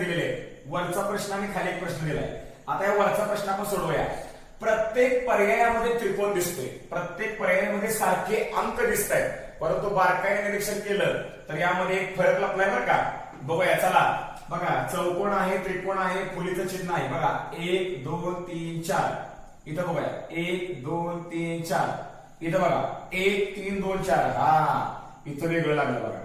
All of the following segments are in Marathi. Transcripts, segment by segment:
दिलेले आहेत. वरचा प्रश्न आणि खाली एक प्रश्न दिलाय. आता या वरचा प्रश्न आपण सोडवूया. प्रत्येक पर्यायामध्ये त्रिकोण दिसतोय, प्रत्येक पर्यायामध्ये सारखे अंक दिसत आहेत, परंतु बारकाईने निरीक्षण केलं तर यामध्ये एक फरक लपलाय बरं का. बघूया चला. बघा चौकोन आहे, त्रिकोण आहे, फुलीचं चिन्ह आहे. बघा 1 2 3 4 इथं बघूया 1 2 3 4 इथं बघा 1 3 2 4 हा इथं वेगळं लागलं बघा.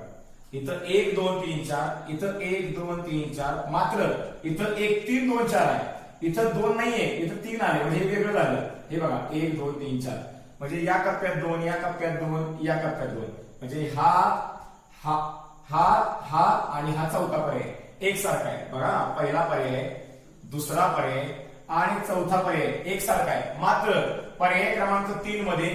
इथं 1 2 3 4 इथं 1 2 3 4 मात्र इथं 1 3 2 4 आहे. इथं 2 नाहीये, इथं 3 आले म्हणजे हे वेगळं झालं. हे बघा 1 2 3 4 म्हणजे या कप्प्यात 2, या कप्प्यात 2, या कप्प्यात 2 म्हणजे हा हा हा हा आणि हा चौथा पर्याय एकसारखा आहे. बघा पहिला पर्याय, दुसरा पर्याय आणि चौथा पर्याय एकसारखा आहे. मात्र पर्याय क्रमांक 3 मध्ये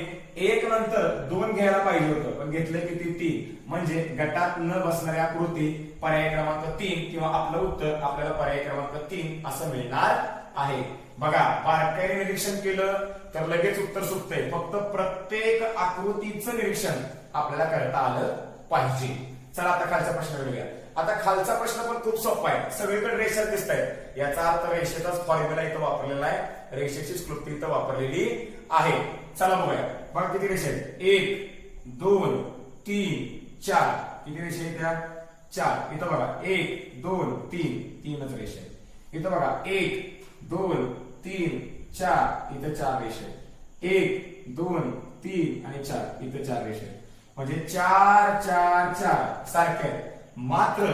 1 नंतर 2 घ्यायला पाहिजे होतं, पण घेतलं किती 3 म्हणजे गटात न बसणारी आकृती पर्याय क्रमांक 3 किंवा आपलं उत्तर आपल्याला पर्याय क्रमांक 3 असं मिळणार आहे. बघा बारकाईने निरीक्षण केलं तर लगेच उत्तर सुटतंय. फक्त प्रत्येक आकृतीचं निरीक्षण आपल्याला करता आलं पाहिजे. चला आता खालचा प्रश्न बघूया. आता खालचा प्रश्न पण खूप सोपा आहे. सगळीकडे रेषा दिसत आहेत, याचा अर्थ रेषेचाच फॉर्म्युला इथं वापरलेला आहे, रेषेचीच क्लृप्ती इथं वापरलेली आहे. चला बघूया. बघा किती रेषा आहेत, 1 2 3 4 किती रेषा आहेत त्या 4. इथं बघा 1 2 3 तीनच रेषा आहेत. इथं बघा 1 2 3 4 इथं 4 रेषा आहेत. 1 2 3 आणि 4 इथं 4 रेषा आहेत. म्हणजे 4 4 4 सारखे आहेत. मात्र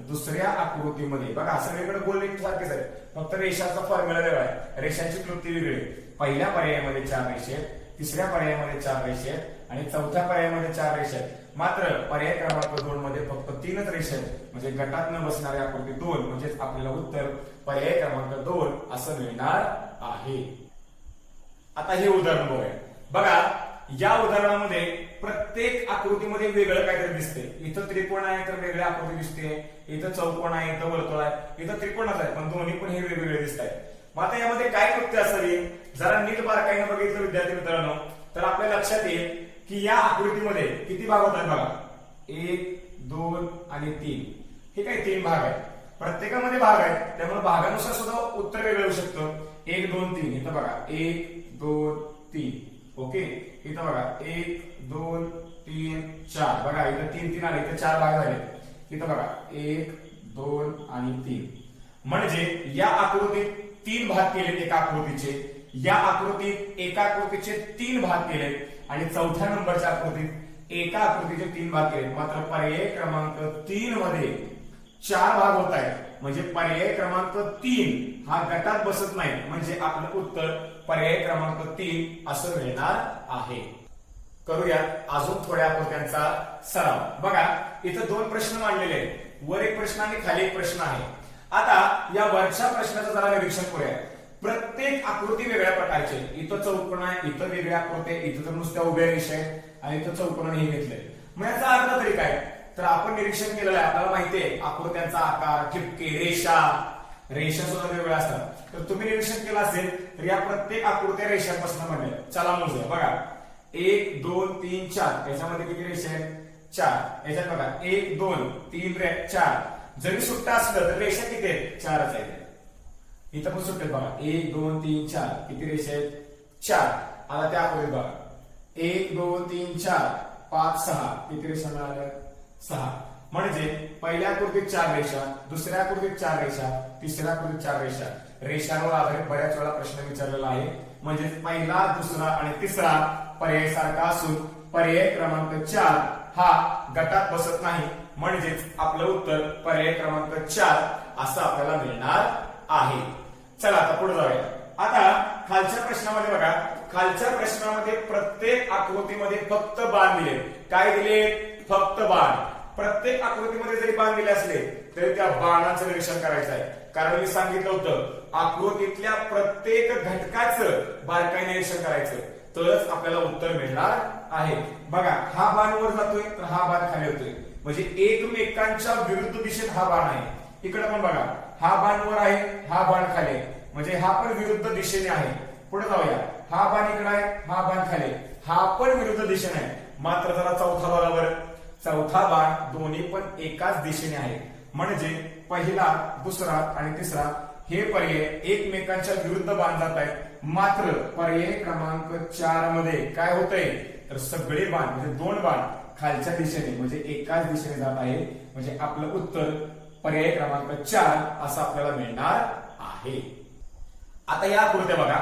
दुसऱ्या आकृतीमध्ये बघा सगळीकडे गोल सारखेच आहेत, फक्त रेषाचा फॉर्म्युला वेगळा आहे, रेषांची क्लृप्ती वेगळी आहे. पहिल्या पर्यायामध्ये 4 रेषे आहेत, तिसऱ्या पर्यायामध्ये 4 रेषे आहेत आणि चौथ्या पर्यायामध्ये 4 रेषे आहेत. मात्र पर्याय क्रमांक 2 मध्ये फक्त 3च रेषे आहेत. म्हणजे गटात न बसणारी आकृती 2 म्हणजेच आपल्याला उत्तर पर्याय क्रमांक 2 असं मिळणार आहे. आता हे उदाहरण बघूया. बघा या उदाहरणामध्ये प्रत्येक आकृतीमध्ये वेगळं काहीतरी दिसते. इथं त्रिकोण आहे तर वेगळी आकृती दिसते, इथं चौकोन आहे, इथं वर्तुळ आहे, इथं त्रिकोणच आहे, पण दोन्ही पण हे वेगवेगळे दिसत आहेत. मग आता यामध्ये काय कृत्य असावी, जरा नीट बारकाईने बघितलं विद्यार्थी मित्रांनो तर आपल्या लक्षात येईल की या आकृतीमध्ये किती भाग होतात बघा, 1 2 आणि 3 हे काही 3 भाग आहेत. प्रत्येकामध्ये भाग आहेत, त्यामुळे भागानुसार सुद्धा उत्तर वेगळं येऊ शकतं. 1 2 3 इथं बघा 1 2 3 ओके. इथं बघा 1 2 3 4 बघा इथं 3 3 आले, इथं 4 भाग झाले. इथं बघा 1 2 आणि 3 म्हणजे या आकृतीत 3 भाग केलेत एका आकृतीचे, या आकृतीत एका आकृतीचे 3 भाग केलेत आणि चौथ्या नंबरच्या आकृतीत एका आकृतीचे 3 भाग केलेत. मात्र पर्याय क्रमांक 3 मध्ये 4 भाग होत आहेत. म्हणजे पर्याय क्रमांक 3 हा गटात बसत नाही, म्हणजे आपलं उत्तर पर्याय क्रमांक 3 असं मिळणार आहे. करूया अजून थोड्या आकृत्यांचा सराव. बघा इथं 2 प्रश्न मांडलेले आहेत, वर एक प्रश्न आणि खाली एक प्रश्न आहे. आता या वरच्या प्रश्नाचं जरा निरीक्षण करूया. प्रत्येक आकृती वेगळ्या प्रकारची, इथं चौकोन आहे, इथं वेगळ्या आकृती आहे, इथं तर नुसत्या उभ्या रेषा आहेत आणि इथं चौकोनाने हे घेतलंय. मग याचा अर्थ तरी काय, तर आपण निरीक्षण केलेलं आहे, आपल्याला माहितीये आकृत्यांचा आकार, ठिपके, रेषा सुद्धा वेगवेगळ्या असतात. तर तुम्ही निरीक्षण केलं असेल तर या प्रत्येक आकृत्या रेषांपासून बनल्या. चला मोजूया. बघा 1 2 3 4 याच्यामध्ये किती रेषा आहेत, 4. याच्यात बघा 1 2 3 4 जरी सुट्टा असलं तर रेषा किती आहेत, 4च आहेत. इथं पण सुट्टे बघा 1 2 3 4 किती रेषा आहेत, 4. आता त्या आकृतीत बघा 1 2 3 4 5 6 किती रेषा मिळाल्या, 6. म्हणजे पहिल्या आकृतीत 4 रेषा, दुसऱ्या आकृतीत 4 रेषा, तिसऱ्या आकृतीत 4 रेषा. रेषांवर आधारित बऱ्याच वेळा प्रश्न विचारलेला आहे. म्हणजे पहिला, दुसरा आणि तिसरा पर्याय सारखा असून पर्याय क्रमांक 4 हा गटात बसत नाही, म्हणजेच आपलं उत्तर पर्याय क्रमांक 4 असं आपल्याला मिळणार आहे. चला आता पुढे जाऊया. आता खालच्या प्रश्नामध्ये बघा, खालच्या प्रश्नामध्ये प्रत्येक आकृतीमध्ये फक्त बाण दिले. काय दिले, फक्त बाण. प्रत्येक आकृतीमध्ये जरी बाण दिले असले तरी त्या बाणाचं निरीक्षण करायचं आहे. कारण मी सांगितलं होतं आकृतीतल्या प्रत्येक घटकाचं बारकाईने निरीक्षण करायचं, तरच आपल्याला उत्तर मिळणार आहे. बघा हा बाण वर जातोय तर हा बाण खाली होतोय, म्हणजे एकमेकांच्या विरुद्ध दिशेत हा बाण आहे. इकडे पण बघा हा बाण वर आहे, हा बाण खाली आहे, म्हणजे हा पण विरुद्ध दिशेने आहे. पुढे जाऊया, हा बाण इकडे आहे, हा बाण खाली, हा पण विरुद्ध दिशेने आहे. मात्र जरा चौथा बघा बरं, चौथा बाण दोन्ही पण एकाच दिशेने आहे, म्हणजे पहिला, दुसरा आणि तिसरा हे पर्याय एकमेकांच्या विरुद्ध बाण जात आहेत, मात्र पर्याय क्रमांक 4 मध्ये काय होतंय तर सगळे बाण म्हणजे 2 बाण खालच्या दिशेने म्हणजे एकाच दिशेने जात आहे, म्हणजे आपलं उत्तर पर्याय क्रमांक 4 असं आपल्याला मिळणार आहे. आता या आकृत्या बघा,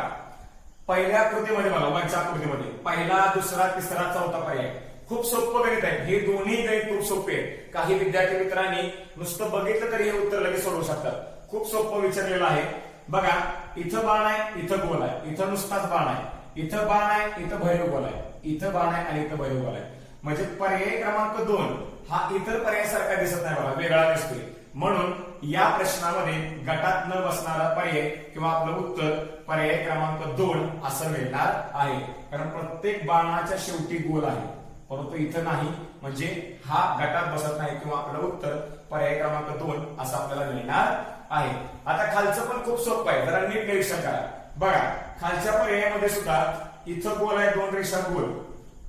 पहिल्या आकृतीमध्ये बघा, वरच्या आकृतीमध्ये पहिला, दुसरा, तिसरा, चौथा पर्याय खूप सोपं गणित आहे. हे दोन्ही गणित खूप सोपे आहे. काही विद्यार्थी मित्रांनी नुसतं बघितलं तरी हे उत्तर लगेच सोडवू शकतात. खूप सोपं विचारलेलं आहे. बघा, इथं बाण आहे, इथं गोल आहे, इथं नुसताच बाण आहे, इथं बाण आहे, इथं भैरव गोल आहे, इथं बाण आहे आणि इथं भैरव गोल आहे. म्हणजे पर्याय क्रमांक 2 हा इतर पर्यायासारखा दिसत नाही बघा, वेगळा दिसतोय. म्हणून या प्रश्नामध्ये गटात न बसणारा पर्याय किंवा आपलं उत्तर पर्याय क्रमांक 2 असं मिळणार आहे. कारण प्रत्येक बाणाच्या शेवटी गोल आहे, परंतु इथं नाही, म्हणजे हा गटात बसत नाही किंवा आपलं उत्तर पर्याय क्रमांक 2 असं आपल्याला मिळणार आहे. आता खालचं पण खूप सोपं आहे, जरा नीट निरीक्षण करा. बघा, खालच्या पर्यायामध्ये सुद्धा इथं गोल आहे, 2 रेषा गोल,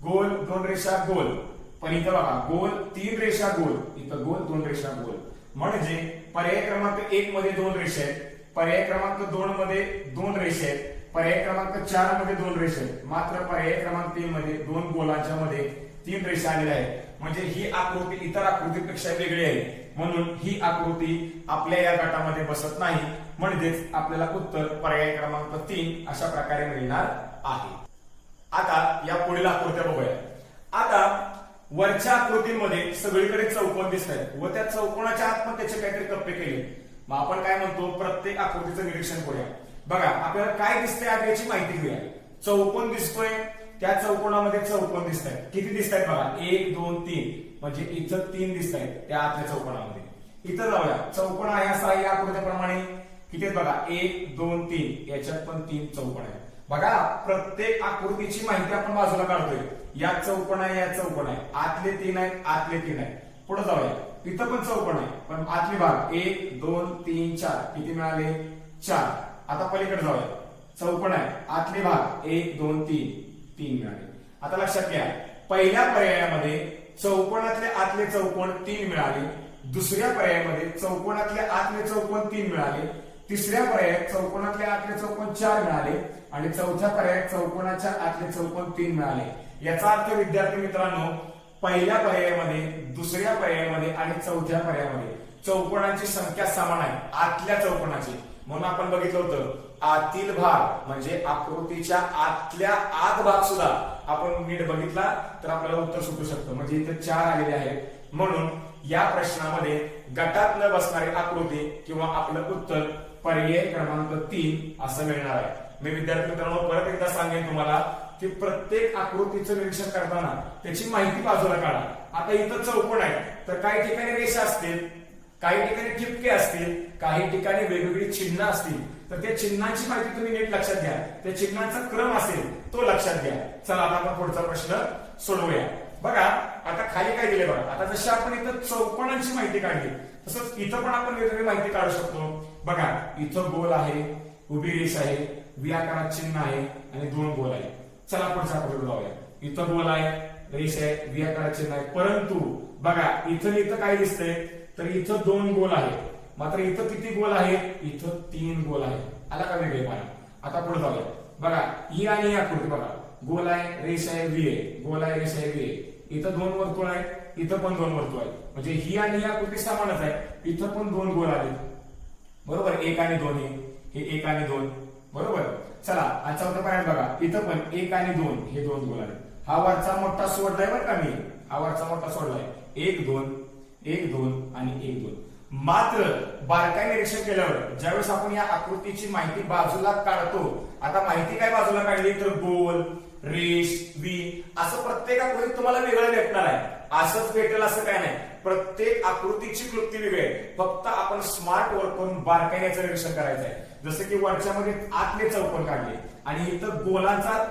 गोल 2 रेषा गोल, पण इथं बघा गोल 3 रेषा गोल, इथं गोल 2 रेषा गोल. म्हणजे पर्याय क्रमांक 1 मध्ये 2 रेषा आहेत, पर्याय क्रमांक 2 मध्ये 2 रेषा आहेत, पर्याय क्रमांक 4 मध्ये 2 रेषा आहेत, मात्र पर्याय क्रमांक 3 मध्ये 2 गोलांच्या मध्ये 3 रेषा आलेल्या आहेत. म्हणजे ही आकृती इतर आकृतीपेक्षा वेगळी आहे, म्हणून ही आकृती आपल्या या गटामध्ये बसत नाही. म्हणजेच आपल्याला उत्तर पर्याय क्रमांक 3 अशा प्रकारे मिळणार आहे. आता या पुढील आकृत्या बघूया. आता वरच्या आकृतीमध्ये सगळीकडे चौकोन दिसत आहेत व त्या चौकोनाच्या आत पण त्याचे काहीतरी कप्पे केले. मग आपण काय म्हणतो, प्रत्येक आकृतीचं निरीक्षण करूया. बघा, आपल्याला काय दिसतंय आधी याची माहिती घेऊया. चौकोन दिसतोय, त्या चौकोनामध्ये चौकोन दिसत आहेत. किती दिसत आहेत बघा, 1 2 3, म्हणजे इथं 3 दिसत आहेत त्या आतल्या चौकोनामध्ये. इथं जाऊया, चौकोन आहे असा या आकृतीप्रमाणे किती आहेत बघा, 1 2 3, याच्यात पण 3 चौकोन आहेत. बघा, प्रत्येक आकृतीची माहिती आपण बाजूला काढतोय. या चौकोन आहे, या चौकोन आहे, आतले 3 आहेत, आतले 3 आहेत. पुढे जाऊया, इथं पण चौकोन आहे, पण आतली भाग 1 2 3 4 किती मिळाले, 4. आता पलीकडे जाऊया, चौकोन आहे, आतली भाग 1 2 3 मिळाले. आता लक्षात घ्या, पहिल्या पर्यायामध्ये चौकोनातले आतले चौकोन 3 मिळाले, दुसऱ्या पर्यायामध्ये चौकोनातले आतले चौकोन 3 मिळाले, तिसऱ्या पर्यायात चौकोनातले आतले चौकोन 4 मिळाले आणि चौथ्या पर्यायात चौकोनाच्या आतले चौकोन 3 मिळाले. याचा अर्थ विद्यार्थी मित्रांनो, पहिल्या पर्यायामध्ये, दुसऱ्या पर्यायामध्ये आणि चौथ्या पर्यायामध्ये चौकोनांची संख्या समान आहे, आतल्या चौकोनाची. म्हणून आपण बघितलं होतं, आतील भाग म्हणजे आकृतीच्या आतल्या आत भाग सुद्धा आपण नीट बघितला तर आपल्याला उत्तर सुटू शकतं. म्हणजे इथे 4 आलेले आहेत. म्हणून या प्रश्नामध्ये गटात न बसणारी आकृती किंवा आपलं उत्तर पर्याय क्रमांक 3 असं मिळणार आहे. मी विद्यार्थी मित्रांनो परत एकदा सांगेन तुम्हाला की प्रत्येक आकृतीचं निरीक्षण करताना त्याची माहिती बाजूला काढा. आता इथं चौकोन आहे, तर काही ठिकाणी रेषा असतील, काही ठिकाणी ठिपके असतील, काही ठिकाणी वेगवेगळी चिन्ह असतील, तर त्या चिन्हांची माहिती तुम्ही नीट लक्षात घ्या. त्या चिन्हांचा क्रम असेल तो लक्षात घ्या. चला आता आपण पुढचा प्रश्न सोडवूया. बघा, आता खाली काय दिले बघा. आता जशी आपण इथं चौकोनांची माहिती काढली तसंच इथं पण आपण वेगवेगळी माहिती काढू शकतो. बघा, इथं गोल आहे, उभी रेष आहे, व्ही आकारात चिन्ह आहे आणि 2 गोल आहे. चला पुढच्या आकृतीवर जाऊया. इथं गोल आहे, रेष आहे, व्ही आकारात चिन्ह आहे, परंतु बघा इथं काय दिसतंय तर इथं 2 गोल आहे, मात्र इथं किती गोल आहे, इथं 3 गोल आहे. आला का वेगळेपणा. आता पुढे जाऊया. बघा, ही आणि ही आकृती बघा, गोल आहे, रेष आहे, व्ही आहे, गोल आहे, रेष आहे, व्ही आहे. इथं 2 वर्तुळ आहे, इथं पण 2 वर्तुळ आहे. म्हणजे ही आणि ही आकृती समानच आहे. इथं पण 2 गोल आले, बरोबर, 1 आणि 2, हे 1 आणि 2, बरोबर. चला आणि चौथ्या पर्यायात बघा, इथं पण 1 आणि 2 हे 2 गोल आले. हा वरचा मोठा सोडलाय बरं का मी, हा वरचा मोठा सोडलाय, 1 2 1 2 आणि 1 2. मात्र बारकाई निरीक्षण केल्यावर ज्यावेळेस आपण या आकृतीची माहिती बाजूला काढतो, आता माहिती काय बाजूला काढली तर गोल, रेष, व्ही, असं प्रत्येक आकृतीत तुम्हाला वेगळं भेटणार आहे. असंच भेटेल असं काय नाही, प्रत्येक आकृतीची कृती वेगळी आहे. फक्त आपण स्मार्ट वर्क करून बारकाईचं निरीक्षण करायचं आहे. जसं की वरच्या मध्ये आतले चौकोन काढले आणि इथं गोलांचा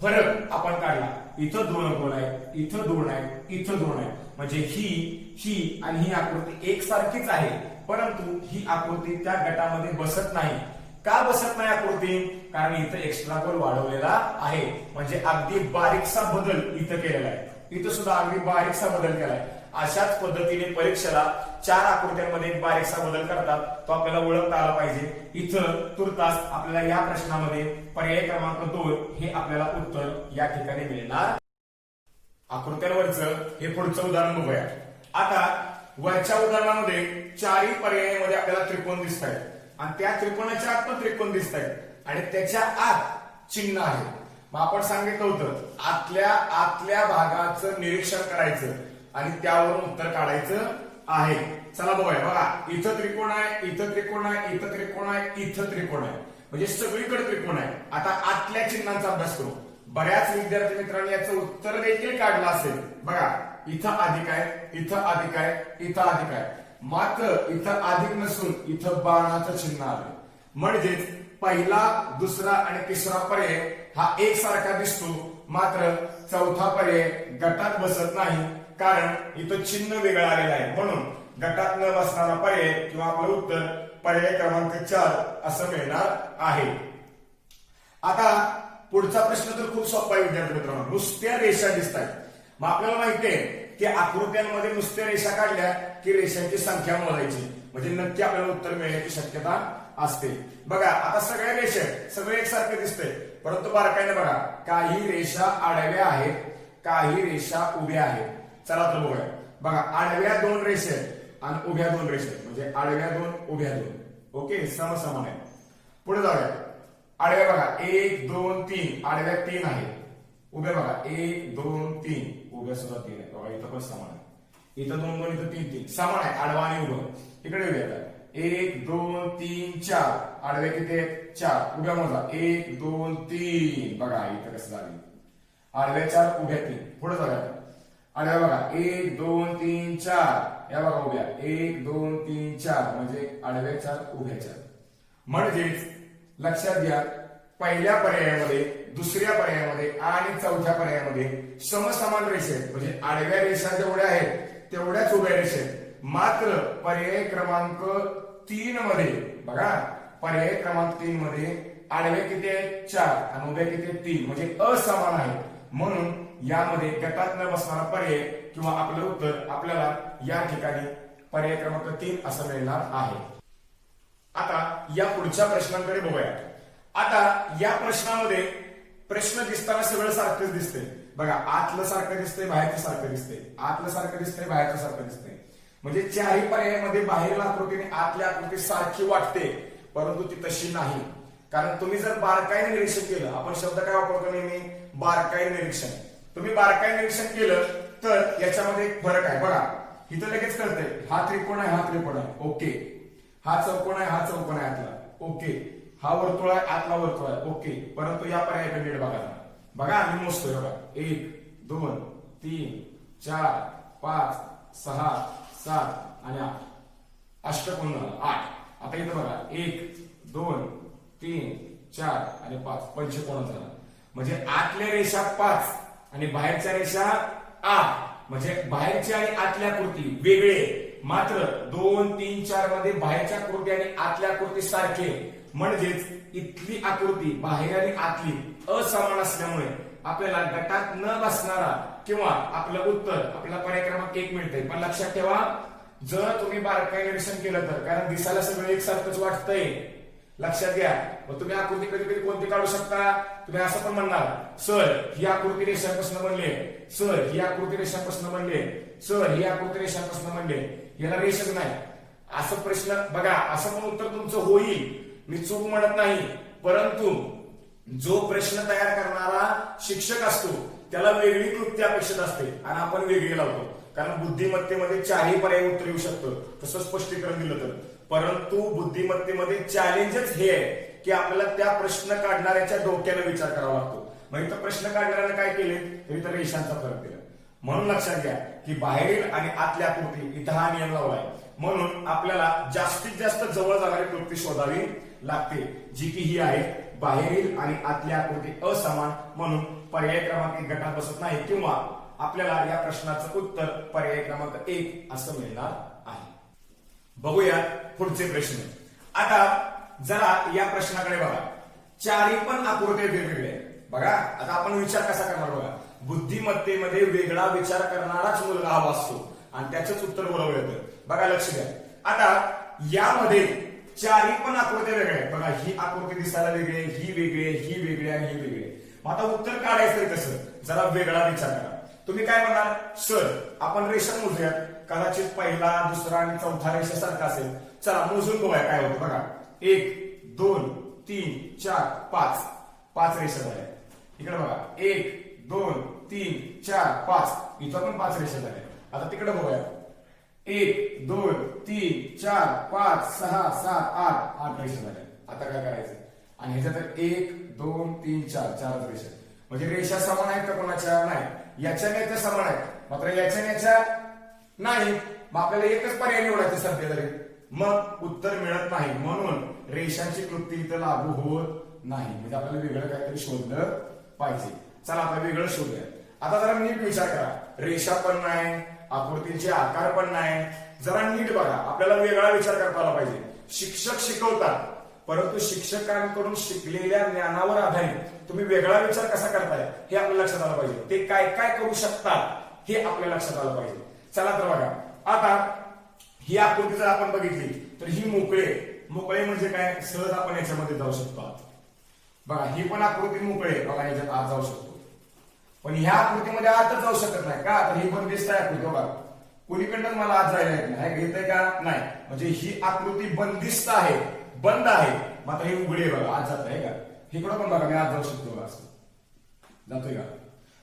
फरक आपण काढला. इथं 2 गोल आहेत, इथं 2 आहेत, इथं 2 आहेत. म्हणजे ही आणि ही आकृती एकसारखीच आहे, परंतु ही आकृती त्या गटामध्ये बसत नाही. का बसत नाही आकृती? कारण इथं एक्स्ट्रा गोल वाढवलेला आहे. म्हणजे अगदी बारीकसा बदल इथं केलेला आहे. इथं सुद्धा अगदी बारीकसा बदल केलाय. अशाच पद्धतीने परीक्षेला चार आकृत्यांमध्ये एक बारीकसा बदल करतात, तो आपल्याला ओळखता आला पाहिजे. इथं तुर्तास आपल्याला या प्रश्नामध्ये पर्याय क्रमांक 2 हे आपल्याला उत्तर या ठिकाणी मिळणार. आकृत्यांवरचं हे पुढचं उदाहरण बघूया. आता वरच्या उदाहरणामध्ये चारही पर्यायामध्ये आपल्याला त्रिकोण दिसत आहेत आणि त्या त्रिकोणाच्या आत पण त्रिकोण दिसत आहेत आणि त्याच्या आत चिन्ह आहे. मग आपण सांगितलं होतं आतल्या भागाचं निरीक्षण करायचं आणि त्यावरून उत्तर काढायचं आहे. चला बघूया. बघा, इथं त्रिकोण आहे, इथं त्रिकोण आहे, इथं त्रिकोण आहे, इथं त्रिकोण आहे, म्हणजे सगळीकडे त्रिकोण आहे. आता आतल्या चिन्हांचा अभ्यास करू. बऱ्याच विद्यार्थी मित्रांनी याचं उत्तर देखील काढलं असेल. बघा, इथं अधिक आहे, इथं अधिक आहे, इथं अधिक आहे, मात्र इथं अधिक नसून इथं बाणाचं चिन्ह आलं. म्हणजेच पहिला, दुसरा आणि तिसरा पर्याय हा एकसारखा दिसतो, मात्र चौथा पर्याय गटात बसत नाही, कारण इथं चिन्ह वेगळं आलेलं आहे. म्हणून गटात न बसणारा पर्याय किंवा आपलं उत्तर पर्याय क्रमांक 4 असं मिळणार आहे. आता पुढचा प्रश्न तर खूप सोपा आहे विद्यार्थी मित्रांनो. नुसत्या रेषा दिसत आहेत. मग आपल्याला माहितीये की आकृत्यांमध्ये नुसत्या रेषा काढल्या की रेषांची संख्या मोजायची, म्हणजे नक्की आपल्याला उत्तर मिळण्याची शक्यता असते. बघा, आता सगळ्या रेषा सगळे एकसारखे दिसते, परंतु बारकाईने बघा, काही रेषा आडव्या आहेत, काही रेषा उभ्या आहेत. चला तर बघूया. बघा, आडव्या 2 रेषा आहेत आणि उभ्या 2 रेषा आहेत, म्हणजे आडव्या 2 उभ्या 2. ओके, समसमान आहे. पुढे जाऊया. आडव्या बघा 1 2 3, आडव्या 3 आहे, उभ्या बघा 1 2 3, उभ्या सुद्धा 3 आहे. बघा, इथं पण समान आहे. इथं 2 2, इथं 3 3, समान आहे आडवा आणि उभं. इकडे उभ्या 1 2 3 4, आडव्या किती आहेत 4, उभ्या मोजा 1 2 3. बघा इथं कसं झालं, आडव्या 4 उभ्या 3. पुढे जाऊया. आडव्या बघा 1 2 3 4, या बघा उभ्या 1 2 3 4, म्हणजे आडव्या 4 उभ्या 4. म्हणजेच लक्षात घ्या, पहिल्या पर्यायामध्ये, दुसऱ्या पर्यायामध्ये आणि चौथ्या पर्यायामध्ये समसमान रेषा आहेत, म्हणजे आडव्या रेषा जेवढ्या आहेत तेवढ्याच उभ्या रेषा आहेत. मात्र पर्याय क्रमांक 3 मध्ये बघा, पर्याय क्रमांक 3 मध्ये आडव्या किती आहेत 4 आणि उभ्या किती आहेत 3, म्हणजे असमान आहे. म्हणून यामध्ये गटात न बसणारा पर्याय किंवा आपलं उत्तर आपल्याला या ठिकाणी पर्याय क्रमांक 3 असं मिळणार आहे. आता या पुढच्या प्रश्नांकडे बघूया. आता या प्रश्नामध्ये प्रश्न दिसताना सगळं सारखंच दिसतंय. बघा, आतलं सारखं दिसतंय, बाहेरचं सारखं दिसतंय, आतलं सारखं दिसतंय, बाहेरचं सारखं दिसतंय. म्हणजे चारही पर्यायामध्ये बाहेरील आकृतीने आतल्या आकृती सारखी वाटते, परंतु ती तशी नाही. कारण तुम्ही जर बारकाईने निरीक्षण केलं, आपण शब्द काय वापरतो नेहमी, बारकाई निरीक्षण. तुम्ही बारकाई निरीक्षण केलं तर याच्यामध्ये एक फरक आहे. बघा, इथं लगेच कळतंय, हा त्रिकोण आहे, हा त्रिकोण आहे, ओके. हा चौकोन आहे, हा चौकोन आहे आतला, ओके. हा वर्तुळ आहे, आतला वर्तुळ आहे, ओके. परंतु या पर्यायाकडे नीट बघा. बघा, मी मोजतोय. बघा, 1 2 3 4 5 6 7 आणि 8, अष्टकोन झाला 8. आता इथं बघा 1 2 3 4 आणि 5, पंचकोन झाला. म्हणजे आतल्या रेषा 5 आणि बाहेरच्या रेषा 8, म्हणजे बाहेरच्या आणि आतल्या कृती वेगळे, मात्र 2 3 4 मध्ये बाहेरच्या आकृती आणि आतल्या आकृती सारखे. म्हणजेच इथली आकृती बाहेर आणि आतली असमान असल्यामुळे आपल्याला गटात न बसणारा किंवा आपलं उत्तर आपल्याला पर्याय क्रमांक 1 मिळतंय. पण लक्षात ठेवा, जर तुम्ही बारकाई निरीक्षण केलं तर, कारण दिसायला सगळं एकसारखंच वाटतंय, लक्षात घ्या. मग तुम्ही आकृती कधी कधी कोणती काढू शकता, तुम्ही असं पण म्हणणार, सर ही आकृती रेषांपासून बनले, सर ही आकृती रेषांपासून बनले, सर ही आकृती रेषांपासून बनले, याला रेषच नाही, असं प्रश्न. बघा, असं पण उत्तर तुमचं होईल, मी चूक म्हणत नाही, परंतु जो प्रश्न तयार करणारा शिक्षक असतो त्याला वेगळी कृती अपेक्षित असते आणि आपण वेगळी लावतो. कारण बुद्धिमत्तेमध्ये चारही पर्याय उत्तर येऊ शकतं, तसं स्पष्टीकरण दिलं तर. परंतु बुद्धिमत्तेमध्ये चॅलेंजच हे आहे की आपल्याला त्या प्रश्न काढणाऱ्याच्या डोक्याला विचार करावा लागतो. मग इथं प्रश्न काढणाऱ्याने काय केले, तर इथं रेषांचा फरक दिला. म्हणून लक्षात घ्या की बाहेरील आणि आतल्या कृती इथं हा नियम लावलाय. म्हणून आपल्याला जास्तीत जास्त जवळ जाणारी कृती शोधावी लागते, जी की ही आहे बाहेरील आणि आतल्या आकृती असमान, म्हणून पर्याय क्रमांक 1 गटात बसत नाही, किंवा आपल्याला या प्रश्नाचं उत्तर पर्याय क्रमांक 1 असं मिळणार आहे. बघूया पुढचे प्रश्न. आता जरा या प्रश्नाकडे बघा, चारही पण आकृती वेगवेगळे आहेत. बघा, आता आपण विचार कसा करणार बघा. बुद्धिमत्तेमध्ये वेगळा विचार करणाराच मुलगा हवा असतो आणि त्याचंच उत्तर बरोबर येतं. बघा लक्ष द्या. आता यामध्ये चारी पण आकृत्या वेगळ्या आहेत. बघा ही आकृती दिसायला वेगळी आहे, ही वेगळी आहे, ही वेगळी आहे, ही वेगळी आहे. मग आता उत्तर काढायचं कसं, जरा वेगळा विचार करा. तुम्ही काय म्हणाल, सर आपण रेषा मोजूयात, कदाचित पहिला दुसरा आणि चौथा रेषा सारखा असेल. चला मोजून बघूया काय होतं. बघा 1 2 3 4 5 5 रेषा झाल्या. इकडे बघा 1 2 3 4 5 इथं पण 5 रेषा झाल्या. आता तिकडे बघूया 1 2 3 4 5 6 7 8 8 रेषा झाल्या. आता काय करायचं, आणि ह्याच्यात 1 2 3 4 4 रेषा, म्हणजे रेषा समान आहेत का कोणाच्या, नाही. याच्या याच्या समान आहेत, मात्र याच्या याच्या नाही. मग आपल्याला एकच पर्याय निवडायचं सध्या तरी, मग उत्तर मिळत नाही. म्हणून रेषांची कृती इथं लागू होत नाही. म्हणजे आपल्याला वेगळं काहीतरी शोधलं पाहिजे. चला आता वेगळं शोधूया. आता जरा नीट विचार करा, रेषा पण नाही, आकृतीचे आकार पण नाही. जरा नीट बघा, आपल्याला वेगळा विचार करता आला पाहिजे. शिक्षक शिकवतात, परंतु शिक्षकांकडून शिकलेल्या ज्ञानावर आधारित तुम्ही वेगळा विचार कसा करताय हे आपल्या लक्षात आलं पाहिजे. ते काय काय करू शकतात हे आपल्या लक्षात आलं पाहिजे. चला तर बघा, आता ही आकृती जर आपण बघितली तर ही मोकळे म्हणजे काय, सहज आपण याच्यामध्ये जाऊ शकतो. बघा ही पण आकृती मोकळे, बघा याच्यात आत जाऊ शकतो. पण ह्या आकृतीमध्ये आतच जाऊ शकत नाही का, तर ही बंदिस्त आहे आकृती. बघा कुणीकडनं मला आत जायला येत नाही, घेत आहे का, नाही. म्हणजे ही आकृती बंदिस्त आहे, बंद आहे. मात्र ही उघडी आहे, बघा आत जात आहे का. इकडं पण बघा मी आत जाऊ शकतो, बघा असं जातोय का.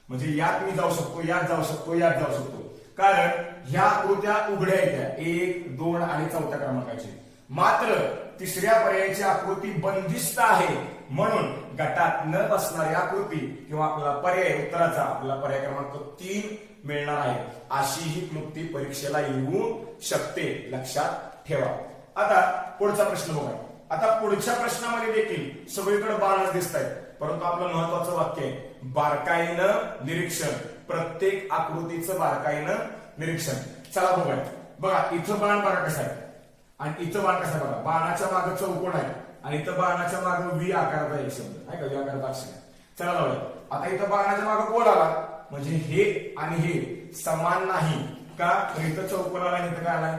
म्हणजे यात मी जाऊ शकतो, यात जाऊ शकतो, यात जाऊ शकतो. कारण ह्या आकृत्या उघड्या आहेत, 1 2 आणि 4थ्या क्रमांकाची. मात्र तिसऱ्या पर्यायाची आकृती बंदिस्त आहे. म्हणून गटात न बसणारी आकृती किंवा आपला पर्याय उत्तराचा आपला पर्याय क्रमांक 3 मिळणार आहे. अशी ही क्लुप्ती परीक्षेला येऊ शकते, लक्षात ठेवा. आता पुढचा प्रश्न बघा. आता पुढच्या प्रश्नामध्ये देखील सगळीकडे बाणच दिसत आहेत, परंतु आपलं महत्वाचं वाक्य आहे बारकाईनं निरीक्षण, प्रत्येक आकृतीचं बारकाईनं निरीक्षण. चला बघूया. बघा इथं बाण बघा कसा आहे आणि इथं बाण कसा आहे. बघा बाणाच्या मागे चौकोन आहे आणि इथं बाणाच्या मागे व्ही आकाराचा एक शब्द आहे का, व्ही आकाराचा अक्षर आहे. चला जाऊया. आता इथं बाणाच्या मागे गोल आला, म्हणजे हे आणि हे समान नाही का, तर इथं चौकोन आला, इथं काय आलाय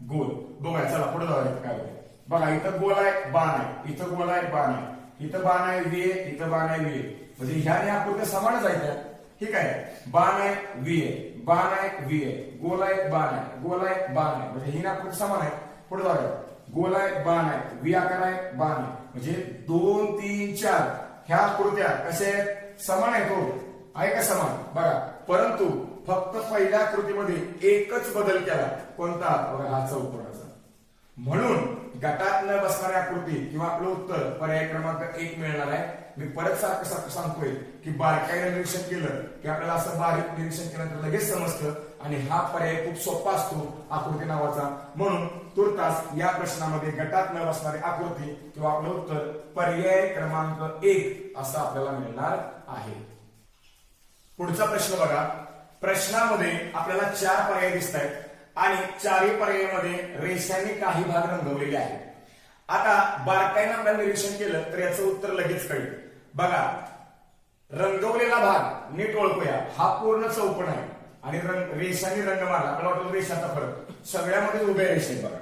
गोल. बघा चला पुढे जाऊया काय होतं. बघा इथं गोल आहे, बाण आहे, इथं गोल आहे, बाण आहे, इथं बाण आहे व्ही आहे, इथं बाण आहे व्ही आहे. म्हणजे ह्या आकृत्या समानच आहेत. ठीक आहे, बाण आहे व्ही आहे, बाण आहे व्ही आहे, गोल आहे बाण आहे, गोल आहे बाण आहे. म्हणजे ही आकृती समान आहे. पुढे जाऊया. गोल आहे, बाण आहे, व्ही आकार आहे, बाण आहे. म्हणजे 2 3 4 ह्या आकृत्या कशा आहेत, समान आहेत. हो आहे का समान. बघा परंतु फक्त पहिल्या आकृतीमध्ये एकच बदल केला, कोणता, बघा हा चौकोनाचा. म्हणून गटात न बसणारी आकृती किंवा आपलं उत्तर पर्याय क्रमांक 1 मिळणार आहे. मी परत सारखं सारखं सांगतोय की बारकाईने निरीक्षण केलं की आपल्याला असं बारीक निरीक्षण केलं तर लगेच समजतं, आणि हा पर्याय खूप सोपा असतो आकृती नावाचा. म्हणून तुर्तास या प्रश्नामध्ये गटात न बसणारी आकृती किंवा आपलं उत्तर पर्याय क्रमांक 1 असं आपल्याला मिळणार आहे. पुढचा प्रश्न बघा. प्रश्नामध्ये आपल्याला 4 पर्याय दिसत आहेत आणि 4ही पर्यायामध्ये रेषांनी काही भाग रंगवलेले आहेत. आता बारकाईनं आपल्याला निरीक्षण केलं तर याचं उत्तर लगेच कळेल. बघा रंगवलेला भाग नीट ओळखूया. हा पूर्ण चौकोन आहे आणि रेषांनी रंग मारला, आपल्याला वाटलं रेषाचा फरक, सगळ्यामध्ये उभ्या रेषा आहेत. बघा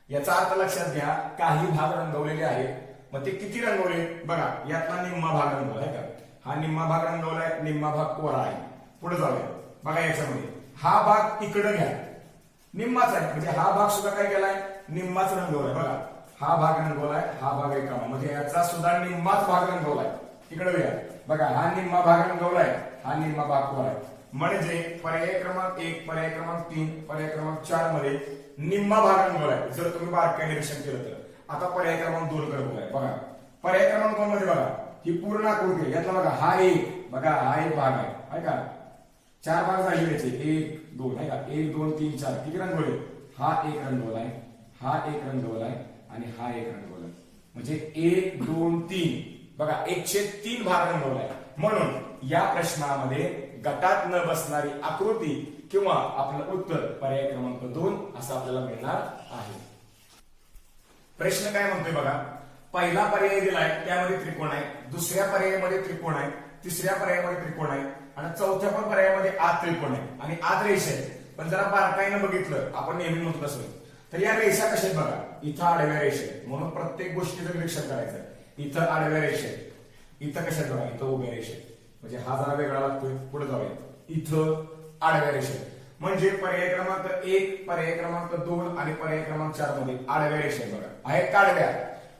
याचा अर्थ लक्षात घ्या, काही भाग रंगवलेले आहेत. मग ते किती रंगवले, बघा यातला निम्मा भाग रंगवलाय का, हा निम्मा भाग रंगवलाय, निम्मा भाग कोरा आहे. पुढे जाऊया. बघा याच्यामध्ये हा भाग इकडे घ्या, निम्माच आहे, म्हणजे हा भाग सुद्धा काय केलाय, निम्माच रंगवलाय. बघा हा भाग रंगवलाय, हा भाग एकामा, म्हणजे याचा सुद्धा निम्माच भाग रंगवलाय. तिकडे घ्या. बघा हा निम्मा भाग रंगवलाय, हा निम्मा भाग कोरा आहे. म्हणजे पर्याय क्रमांक 1 पर्याय क्रमांक 3 पर्याय क्रमांक 4 मध्ये निम्मा भाग रंगवलाय जर तुम्ही बारकाईने निरीक्षण केलं तर. आता पर्याय क्रमांक 2 कडे बघूया. बघा पर्याय क्रमांक 2 मध्ये बघा ही पूर्ण आकृती आहे. यातला बघा हा एक, बघा हा एक भाग आहे का, 4 भाग झाले याचे, 1 2 आहे का, 1 2 3 4 किती रंगवले, हा एक रंगवलाय, हा एक रंगवलाय आणि हा एक रंगवलाय. म्हणजे 1 2 3 बघा 1/3 भाग रंगवलाय. म्हणून या प्रश्नामध्ये गटात न बसणारी आकृती किंवा आपलं उत्तर पर्याय क्रमांक 2 असं आपल्याला मिळणार आहे. प्रश्न काय म्हणतोय बघा. पहिला पर्याय दिलाय त्यामध्ये त्रिकोण आहे, दुसऱ्या पर्यायामध्ये त्रिकोण आहे, तिसऱ्या पर्यायामध्ये त्रिकोण आहे आणि चौथ्या पण पर्यायामध्ये आत त्रिकोण आहे आणि आत रेषा आहे. पण जरा बारकाईनं बघितलं, आपण नेहमी म्हणतो तसं तर या रेषा कशा आहेत बघा, इथं आडव्या रेषा आहेत, म्हणून प्रत्येक गोष्टीचं निरीक्षण करायचं. इथं आडव्या रेषा आहेत, इथं कशात बघा, इथं उभ्या रेषा आहेत. म्हणजे हा जरा वेगळा लागतोय, पुढे जाऊया. इथं आडव्या रेषा आहेत. म्हणजे पर्याय क्रमांक 1, पर्याय क्रमांक 2 आणि पर्याय क्रमांक 4 मध्ये आडव्या रेषा आहेत बघा, आहेत काढव्या,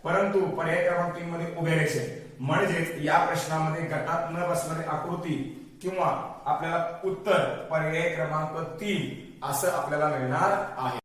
परंतु पर्याय क्रमांक 3 मध्ये उभ्या रेषा आहेत. म्हणजेच या प्रश्नामध्ये गटात न बसणारी आकृती किंवा आपल्याला उत्तर पर्याय क्रमांक 3 असं आपल्याला मिळणार आहे.